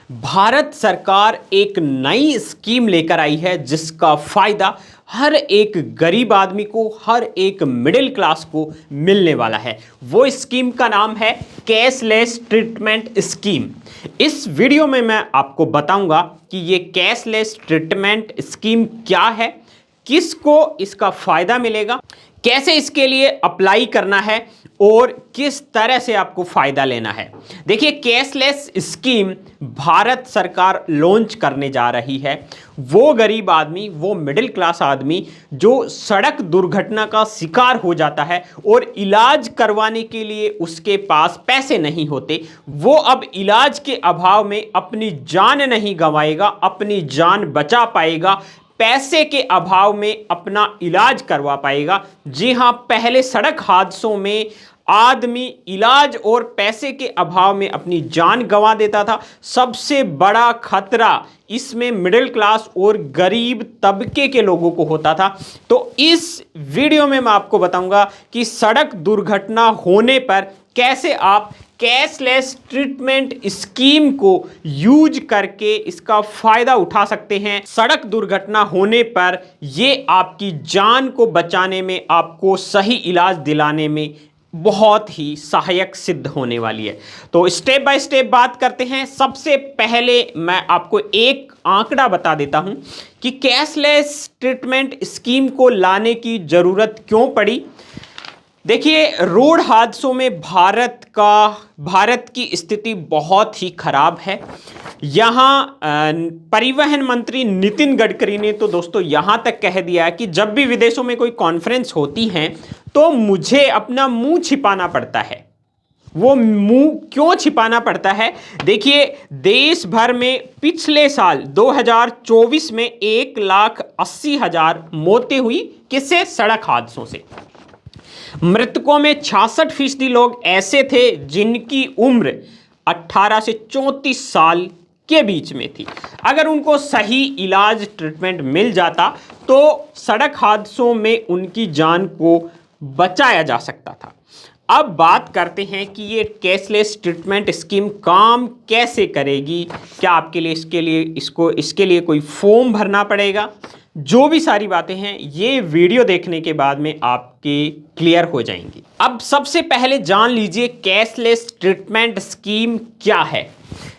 भारत सरकार एक नई स्कीम लेकर आई है जिसका फायदा हर एक गरीब आदमी को, हर एक मिडिल क्लास को मिलने वाला है। वो स्कीम का नाम है कैशलेस ट्रीटमेंट स्कीम। इस वीडियो में मैं आपको बताऊंगा कि ये कैशलेस ट्रीटमेंट स्कीम क्या है, किसको इसका फायदा मिलेगा, कैसे इसके लिए अप्लाई करना है और किस तरह से आपको फायदा लेना है। देखिए, कैशलेस स्कीम भारत सरकार लॉन्च करने जा रही है। वो गरीब आदमी, वो मिडिल क्लास आदमी जो सड़क दुर्घटना का शिकार हो जाता है और इलाज करवाने के लिए उसके पास पैसे नहीं होते, वो अब इलाज के अभाव में अपनी जान नहीं गंवाएगा, अपनी जान बचा पाएगा, पैसे के अभाव में अपना इलाज करवा पाएगा। जी हां, पहले सड़क हादसों में आदमी इलाज और पैसे के अभाव में अपनी जान गंवा देता था। सबसे बड़ा खतरा इसमें मिडिल क्लास और गरीब तबके के लोगों को होता था। तो इस वीडियो में मैं आपको बताऊंगा कि सड़क दुर्घटना होने पर कैसे आप कैशलेस ट्रीटमेंट स्कीम को यूज करके इसका फायदा उठा सकते हैं। सड़क दुर्घटना होने पर यह आपकी जान को बचाने में, आपको सही इलाज दिलाने में बहुत ही सहायक सिद्ध होने वाली है। तो स्टेप बाय स्टेप बात करते हैं। सबसे पहले मैं आपको एक आंकड़ा बता देता हूं कि कैशलेस ट्रीटमेंट स्कीम को लाने की जरूरत क्यों पड़ी। देखिए, रोड हादसों में भारत की स्थिति बहुत ही खराब है। यहाँ परिवहन मंत्री नितिन गडकरी ने तो दोस्तों यहाँ तक कह दिया कि जब भी विदेशों में कोई कॉन्फ्रेंस होती है तो मुझे अपना मुंह छिपाना पड़ता है। वो मुंह क्यों छिपाना पड़ता है? देखिए, देश भर में पिछले साल 2024 में 1,80,000 मौतें हुई। किससे? सड़क हादसों से। मृतकों में 66% लोग ऐसे थे जिनकी उम्र 18 से 34 साल के बीच में थी। अगर उनको सही इलाज, ट्रीटमेंट मिल जाता तो सड़क हादसों में उनकी जान को बचाया जा सकता था। अब बात करते हैं कि ये कैशलेस ट्रीटमेंट स्कीम काम कैसे करेगी। क्या आपके लिए इसके लिए कोई फॉर्म भरना पड़ेगा? जो भी सारी बातें हैं ये वीडियो देखने के बाद में आपके क्लियर हो जाएंगी। अब सबसे पहले जान लीजिए कैशलेस ट्रीटमेंट स्कीम क्या है।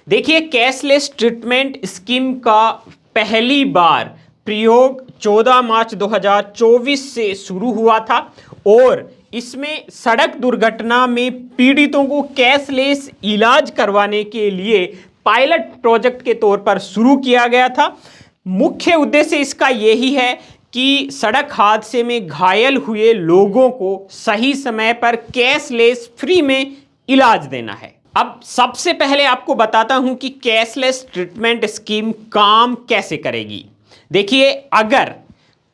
देखिए, कैशलेस ट्रीटमेंट स्कीम का पहली बार प्रयोग 14 मार्च 2024 से शुरू हुआ था और इसमें सड़क दुर्घटना में पीड़ितों को कैशलेस इलाज करवाने के लिए पायलट प्रोजेक्ट के तौर पर शुरू किया गया था। मुख्य उद्देश्य इसका यही है कि सड़क हादसे में घायल हुए लोगों को सही समय पर कैशलेस फ्री में इलाज देना है। अब सबसे पहले आपको बताता हूं कि कैशलेस ट्रीटमेंट स्कीम काम कैसे करेगी। देखिए, अगर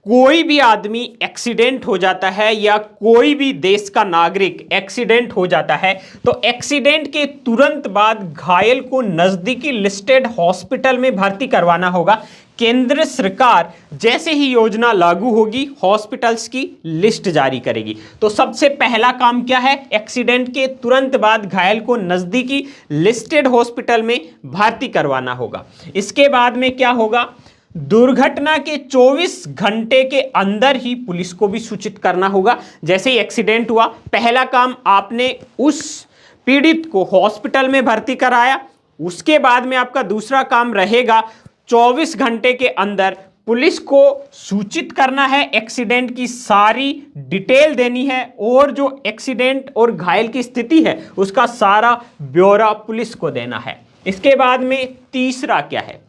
कोई भी आदमी एक्सीडेंट हो जाता है या कोई भी देश का नागरिक एक्सीडेंट हो जाता है तो एक्सीडेंट के तुरंत बाद घायल को नजदीकी लिस्टेड हॉस्पिटल में भर्ती करवाना होगा। केंद्र सरकार जैसे ही योजना लागू होगी हॉस्पिटल्स की लिस्ट जारी करेगी। तो सबसे पहला काम क्या है? एक्सीडेंट के तुरंत बाद घायल को नजदीकी लिस्टेड हॉस्पिटल में भर्ती करवाना होगा। इसके बाद में क्या होगा? दुर्घटना के 24 घंटे के अंदर ही पुलिस को भी सूचित करना होगा। जैसे ही एक्सीडेंट हुआ, पहला काम आपने उस पीड़ित को हॉस्पिटल में भर्ती कराया। उसके बाद में आपका दूसरा काम रहेगा 24 घंटे के अंदर पुलिस को सूचित करना है, एक्सीडेंट की सारी डिटेल देनी है और जो एक्सीडेंट और घायल की स्थिति है उसका सारा ब्यौरा पुलिस को देना है। इसके बाद में तीसरा क्या है?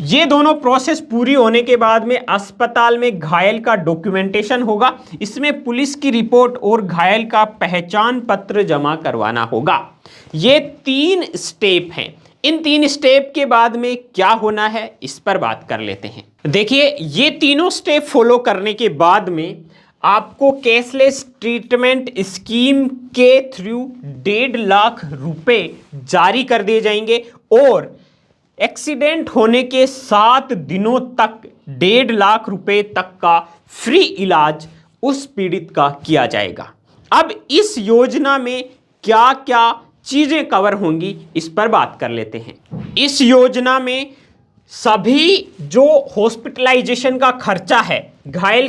ये दोनों प्रोसेस पूरी होने के बाद में अस्पताल में घायल का डॉक्यूमेंटेशन होगा। इसमें पुलिस की रिपोर्ट और घायल का पहचान पत्र जमा करवाना होगा। ये 3 स्टेप हैं। इन 3 स्टेप के बाद में क्या होना है इस पर बात कर लेते हैं। देखिए, ये तीनों स्टेप फॉलो करने के बाद में आपको कैशलेस ट्रीटमेंट स्कीम के थ्रू 1.5 लाख रुपए जारी कर दिए जाएंगे और एक्सीडेंट होने के 7 दिनों तक 1.5 लाख रुपए तक का फ्री इलाज उस पीड़ित का किया जाएगा। अब इस योजना में क्या क्या चीजें कवर होंगी इस पर बात कर लेते हैं। इस योजना में सभी जो हॉस्पिटलाइजेशन का खर्चा है, घायल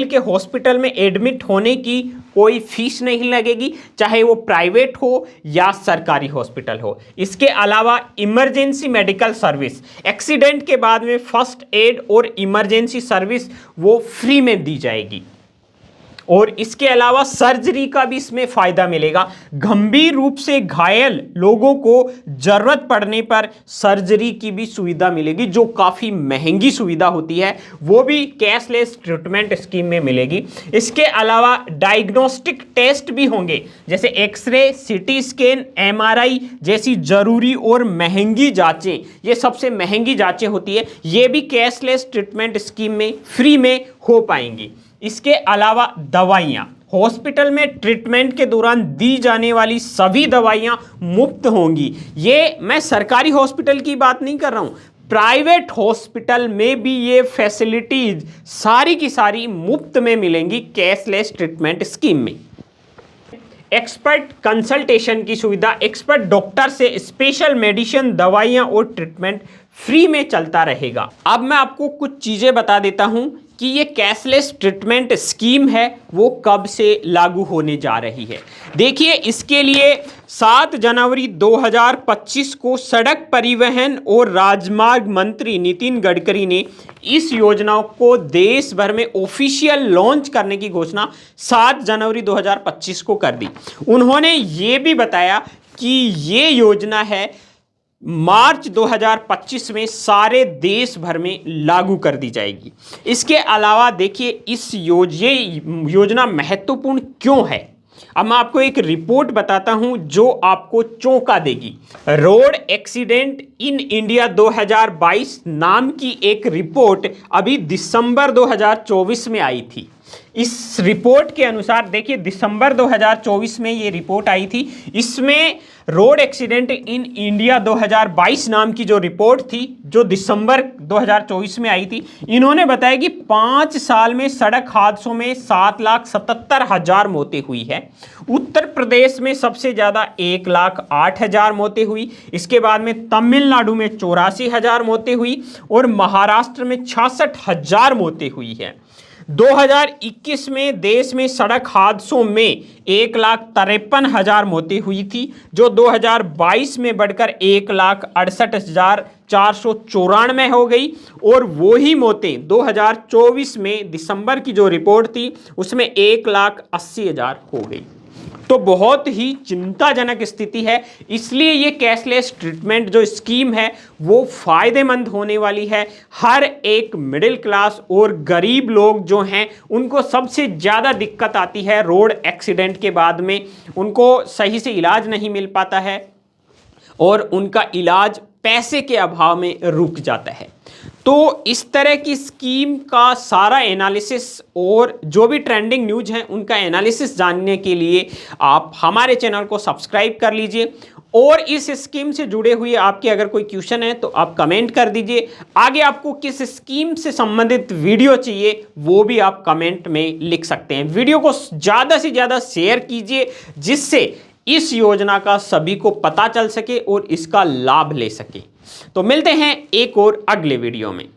के हॉस्पिटल में एडमिट होने की कोई फीस नहीं लगेगी, चाहे वो प्राइवेट हो या सरकारी हॉस्पिटल हो। इसके अलावा इमरजेंसी मेडिकल सर्विस, एक्सीडेंट के बाद में फर्स्ट एड और इमरजेंसी सर्विस वो फ्री में दी जाएगी। और इसके अलावा सर्जरी का भी इसमें फायदा मिलेगा। गंभीर रूप से घायल लोगों को जरूरत पड़ने पर सर्जरी की भी सुविधा मिलेगी, जो काफ़ी महंगी सुविधा होती है, वो भी कैशलेस ट्रीटमेंट स्कीम में मिलेगी। इसके अलावा डायग्नोस्टिक टेस्ट भी होंगे, जैसे एक्सरे, सीटी स्कैन, एमआरआई जैसी जरूरी और महंगी जांचें, ये सबसे महंगी जांचें होती है, ये भी कैशलेस ट्रीटमेंट स्कीम में फ्री में हो पाएंगी। इसके अलावा दवाइयाँ, हॉस्पिटल में ट्रीटमेंट के दौरान दी जाने वाली सभी दवाइयाँ मुफ्त होंगी। ये मैं सरकारी हॉस्पिटल की बात नहीं कर रहा हूँ, प्राइवेट हॉस्पिटल में भी ये फैसिलिटीज सारी की सारी मुफ्त में मिलेंगी कैशलेस ट्रीटमेंट स्कीम में। एक्सपर्ट कंसल्टेशन की सुविधा, एक्सपर्ट डॉक्टर से स्पेशल मेडिसिन, दवाइयाँ और ट्रीटमेंट फ्री में चलता रहेगा। अब मैं आपको कुछ चीज़ें बता देता हूं कि ये कैशलेस ट्रीटमेंट स्कीम है वो कब से लागू होने जा रही है। देखिए, इसके लिए 7 जनवरी 2025 को सड़क परिवहन और राजमार्ग मंत्री नितिन गडकरी ने इस योजना को देश भर में ऑफिशियल लॉन्च करने की घोषणा 7 जनवरी 2025 को कर दी। उन्होंने ये भी बताया कि ये योजना है मार्च 2025 में सारे देश भर में लागू कर दी जाएगी। इसके अलावा देखिए, ये योजना महत्वपूर्ण क्यों है, अब मैं आपको एक रिपोर्ट बताता हूं जो आपको चौंका देगी। रोड एक्सीडेंट इन इंडिया 2022 नाम की एक रिपोर्ट अभी दिसंबर 2024 में आई थी। इस रिपोर्ट के अनुसार देखिए, दिसंबर 2024 में ये रिपोर्ट आई थी। इसमें रोड एक्सीडेंट इन इंडिया 2022 नाम की जो रिपोर्ट थी, जो दिसंबर 2024 में आई थी, इन्होंने बताया कि 5 साल में सड़क हादसों में 7,77,000 मौतें हुई है। उत्तर प्रदेश में सबसे ज़्यादा 1,08,000 मौतें हुई। इसके बाद में तमिलनाडु में 84,000 मौतें हुई और महाराष्ट्र में 66,000 मौतें हुई है। 2021 में देश में सड़क हादसों में 1,53,000 मौतें हुई थी, जो 2022 में बढ़कर 1,68,494 हो गई। और वही मौतें 2024 में दिसंबर की जो रिपोर्ट थी उसमें 1,80,000 हो गई। तो बहुत ही चिंताजनक स्थिति है। इसलिए ये कैशलेस ट्रीटमेंट जो स्कीम है वो फायदेमंद होने वाली है। हर एक मिडिल क्लास और गरीब लोग जो हैं उनको सबसे ज़्यादा दिक्कत आती है रोड एक्सीडेंट के बाद में, उनको सही से इलाज नहीं मिल पाता है और उनका इलाज पैसे के अभाव में रुक जाता है। तो इस तरह की स्कीम का सारा एनालिसिस और जो भी ट्रेंडिंग न्यूज़ हैं उनका एनालिसिस जानने के लिए आप हमारे चैनल को सब्सक्राइब कर लीजिए। और इस स्कीम से जुड़े हुए आपके अगर कोई क्वेश्चन है तो आप कमेंट कर दीजिए। आगे आपको किस स्कीम से संबंधित वीडियो चाहिए वो भी आप कमेंट में लिख सकते हैं। वीडियो को ज़्यादा से ज़्यादा शेयर कीजिए, जिससे इस योजना का सभी को पता चल सके और इसका लाभ ले सके। तो मिलते हैं एक और अगले वीडियो में।